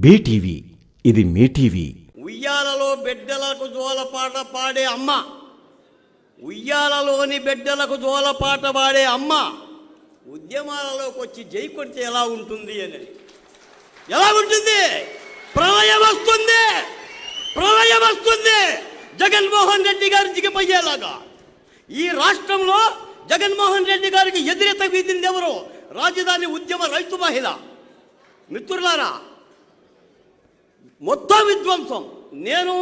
BTV, ఇది మీ TV. ఉయ్యాలలో బిడ్డలకు జోలపాట పాడే అమ్మ, ఉయ్యాలలోని బిడ్డలకు జోలపాట పాడే అమ్మ ఉద్యమాలలోకి వచ్చి జై కొడితే ఎలా ఉంటుంది అని. ఎలా ఉంటుంది? ప్రళయం వస్తుంది, ప్రళయం వస్తుంది. జగన్మోహన్ రెడ్డి గారు దిగిపోయేలాగా ఈ రాష్ట్రంలో జగన్మోహన్ రెడ్డి గారికి ఎదురెత వీధింది ఎవరు? రాజధాని ఉద్యమ రైతు మహిళ. మిత్రులారా, మొత్తం విధ్వంసం. నేను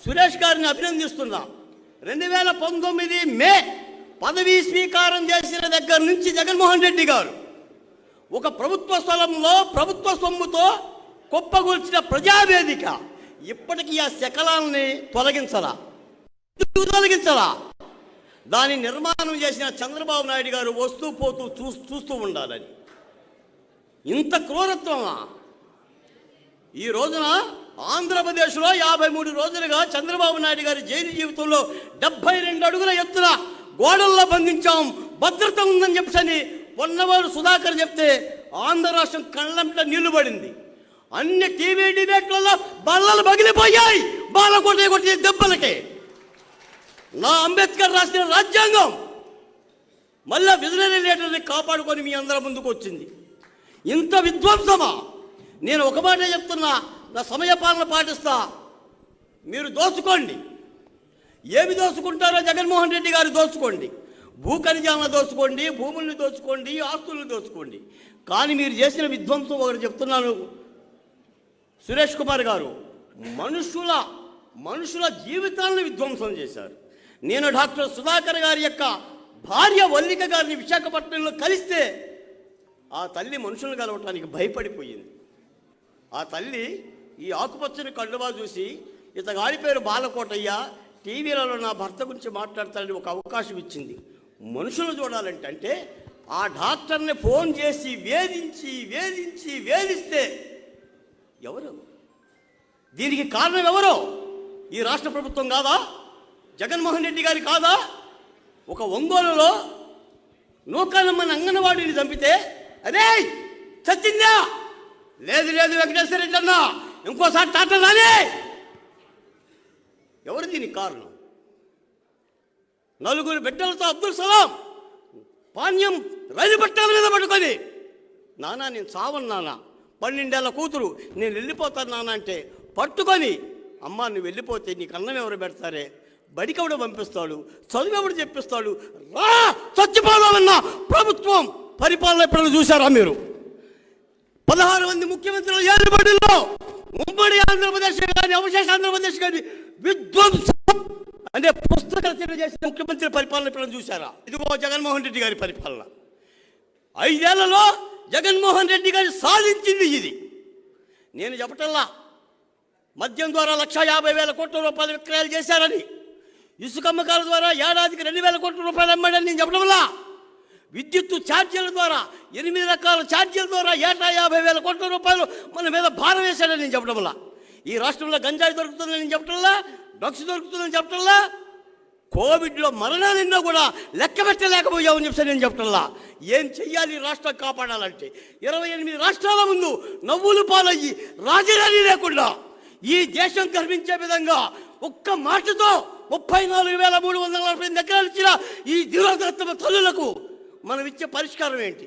సురేష్ గారిని అభినందిస్తున్నా. 2019 మే పదవీ స్వీకారం చేసిన దగ్గర నుంచి జగన్మోహన్ రెడ్డి గారు ఒక ప్రభుత్వ స్థలంలో ప్రభుత్వ సొమ్ముతో కుప్పగొల్చిన ప్రజావేదిక ఇప్పటికీ ఆ శకలాన్ని తొలగించలా. దాని నిర్మాణం చేసిన చంద్రబాబు నాయుడు గారు వస్తూ పోతూ చూస్తూ ఉండాలని. ఇంత క్రూరత్వమా? ఈ రోజున ఆంధ్రప్రదేశ్లో 53 రోజులుగా చంద్రబాబు నాయుడు గారి జైలు జీవితంలో 72 అడుగుల ఎత్తున గోడల్లో బంధించాం, భద్రత ఉందని చెప్పని పొన్నవారు సుధాకర్ చెప్తే ఆంధ్ర రాష్ట్రం కళ్ళంట నీళ్లు పడింది. అన్ని టీవీ డిబేట్లలో బల్లలు పగిలిపోయాయి బాలకోట కొట్టే దెబ్బలకే. నా అంబేద్కర్ రాసిన రాజ్యాంగం మళ్ళా విజనరీ లీడర్ని కాపాడుకొని మీ అందరి ముందుకు వచ్చింది. ఇంత విధ్వంసమా? నేను ఒక మాట చెప్తున్నా, నా సమయపాలన పాటిస్తా. మీరు దోచుకోండి, ఏమి దోచుకుంటారో జగన్మోహన్ రెడ్డి గారు దోచుకోండి. భూ ఖనిజాలను దోచుకోండి, భూముల్ని దోచుకోండి, ఆస్తులను దోచుకోండి. కానీ మీరు చేసిన విధ్వంసం ఒకటి చెప్తున్నాను సురేష్ కుమార్ గారు, మనుషుల జీవితాలను విధ్వంసం చేశారు. నేను డాక్టర్ సుధాకర్ గారి యొక్క భార్య వల్లిక గారిని విశాఖపట్నంలో కలిస్తే ఆ తల్లి మనుషులను కలవటానికి భయపడిపోయింది. ఆ తల్లి ఈ ఆకుపచ్చని కండువా చూసి, ఇతగాడి పేరు బాలకోటయ్య, టీవీలలో నా భర్త గురించి మాట్లాడతాడని ఒక అవకాశం ఇచ్చింది. మనుషులు చూడాలంటే ఆ డాక్టర్ని ఫోన్ చేసి వేధిస్తే ఎవరు? దీనికి కారణం ఎవరు? ఈ రాష్ట్ర ప్రభుత్వం కాదా? జగన్మోహన్ రెడ్డి గారి కాదా? ఒక ఒంగోలులో నూకాలమ్మని అంగన్వాడీని చంపితే అదే చచ్చిందా? లేదు వెంకటేశ్వర రెడ్డి అన్నా, ఇంకోసారి టాటా రాలే. ఎవరు దీనికి కారణం? 4 బిడ్డలతో అబ్దుల్ సలాం పాణ్యం రైలు పట్టాల మీద పట్టుకొని, నానా నేను చావను నాన్న, 12 ఏళ్ల కూతురు, నేను వెళ్ళిపోతాను నాన్న అంటే పట్టుకొని, అమ్మా నువ్వు వెళ్ళిపోతే నీకు అన్నం ఎవరు పెడతారే, బడికవుడు పంపిస్తాడు, చదువు ఎవడు చెప్పిస్తాడు, రా చచ్చిపోదామన్న ప్రభుత్వం పరిపాలన ఎప్పుడైనా చూసారా మీరు? 16 మంది ముఖ్యమంత్రులు ఏర్పడిలో ఉమ్మడి ఆంధ్రప్రదేశ్ కానీ అవశేష ఆంధ్రప్రదేశ్ కానీ విధ్వంసం అనే పుస్తక రచన చేసిన ముఖ్యమంత్రి పరిపాలన ఎప్పుడైనా చూసారా? ఇదిగో జగన్మోహన్ రెడ్డి గారి పరిపాలన. 5 ఏళ్లలో జగన్మోహన్ రెడ్డి గారు సాధించింది ఇది. నేను చెప్పటల్లా మద్యం ద్వారా 1,50,000 కోట్ల రూపాయల విక్రయాలు చేశారని, ఇసుక అమ్మకాల ద్వారా ఏడాదికి 2,000 కోట్ల రూపాయలు అమ్మాడని నేను చెప్పడం వల్ల, విద్యుత్తు ఛార్జీల ద్వారా 8 రకాల ఛార్జీల ద్వారా ఏటా 50,000 కోట్ల రూపాయలు మన మీద భారం వేశాడని నేను చెప్పడం వల్ల, ఈ రాష్ట్రంలో గంజాయి దొరుకుతుందని నేను చెప్పడంలా, డ్రగ్స్ దొరుకుతుందని చెప్పడంలా, కోవిడ్లో మరణాలు ఎన్నో కూడా లెక్క పెట్టలేకపోయామని చెప్పి నేను చెప్పడంలా. ఏం చెయ్యాలి రాష్ట్రం కాపాడాలంటే? 28 రాష్ట్రాల ముందు నవ్వులు పాలయ్యి రాజధాని లేకుండా ఈ దేశం గర్వించే విధంగా ఒక్క మాటతో 34,348 ఎకరాలు ఇచ్చిన ఈ దిరోదత్తమ తల్లులకు మనం ఇచ్చే పరిష్కారం ఏంటి?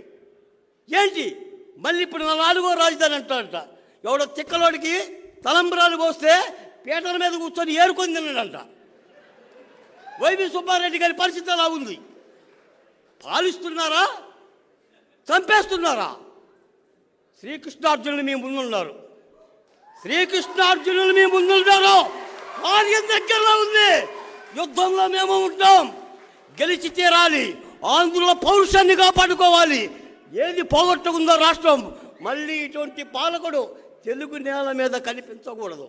మళ్ళీ ఇప్పుడు 4వ రాజధాని అంటాడంట. ఎవడో తిక్కలోడికి తలంబరాలు పోస్తే పీటల మీద కూర్చొని ఏరుకొని తిన్నాడంట. వైవి సుబ్బారెడ్డి గారి పరిస్థితి అలా ఉంది. పాలిస్తున్నారా, చంపేస్తున్నారా? శ్రీకృష్ణార్జునులు మీ ముందున్నారు, కార్యం దగ్గరలో ఉంది. యుద్ధంలో మేము ఉంటాం, గెలిచి తీరాలి. ఆంధ్రుల పౌరుషాన్ని కాపాడుకోవాలి. ఏది పోగొట్టుకుందో రాష్ట్రం, మళ్ళీ ఇటువంటి పాలకుడు తెలుగు నేల మీద కనిపించకూడదు.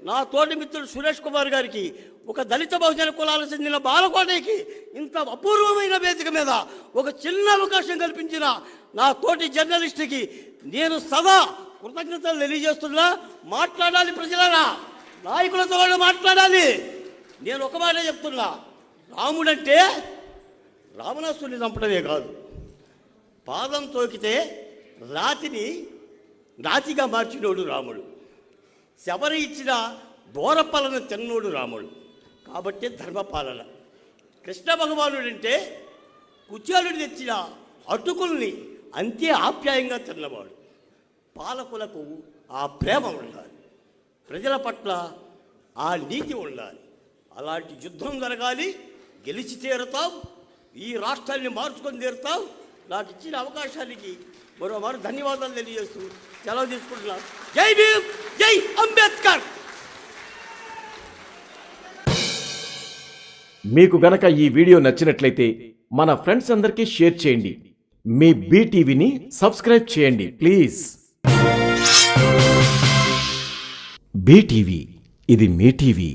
నా తోటి మిత్రుడు సురేష్ కుమార్ గారికి, ఒక దళిత బహుజన కులాలకు చెందిన బాలకోటకి ఇంత అపూర్వమైన వేదిక మీద ఒక చిన్న అవకాశం కల్పించిన నా తోటి జర్నలిస్ట్కి నేను సదా కృతజ్ఞతలు తెలియజేస్తున్నా. మాట్లాడాలి ప్రజలారా, నాయకులతో కూడా మాట్లాడాలి. నేను ఒక మాట చెప్తున్నా, రాముడంటే రావణాసురుని చంపడమే కాదు, పాదం తోకితే రాతిని నాతిగా మార్చినోడు రాముడు. శబరి ఇచ్చిన దూరపాలన తిన్నోడు రాముడు. కాబట్టి ధర్మపాలన. కృష్ణ భగవానుడంటే కుచేలుడు తెచ్చిన అటుకుల్ని అంతే ఆప్యాయంగా తిన్నవాడు. పాలకులకు ఆ ప్రేమ ఉండాలి, ప్రజల పట్ల ఆ నీతి ఉండాలి. అలాంటి యుద్ధం జరగాలి. గెలిచి తీరుతావు, ఈ రాష్ట్రాన్ని మార్చుకొని తీరుతావు. నాకు ఇచ్చిన అవకాశానికి మరోమారు ధన్యవాదాలు తెలియజేస్తూ సెలవు తీసుకుంటున్నాను. జై భీమ్, జై అంబేద్కర్. మీకు గనక ఈ వీడియో నచ్చినట్లయితే మన ఫ్రెండ్స్ అందరికీ షేర్ చేయండి. మీ బీటీవీని సబ్స్క్రైబ్ చేయండి ప్లీజ్. బీటీవీ, ఇది మీ టీవీ.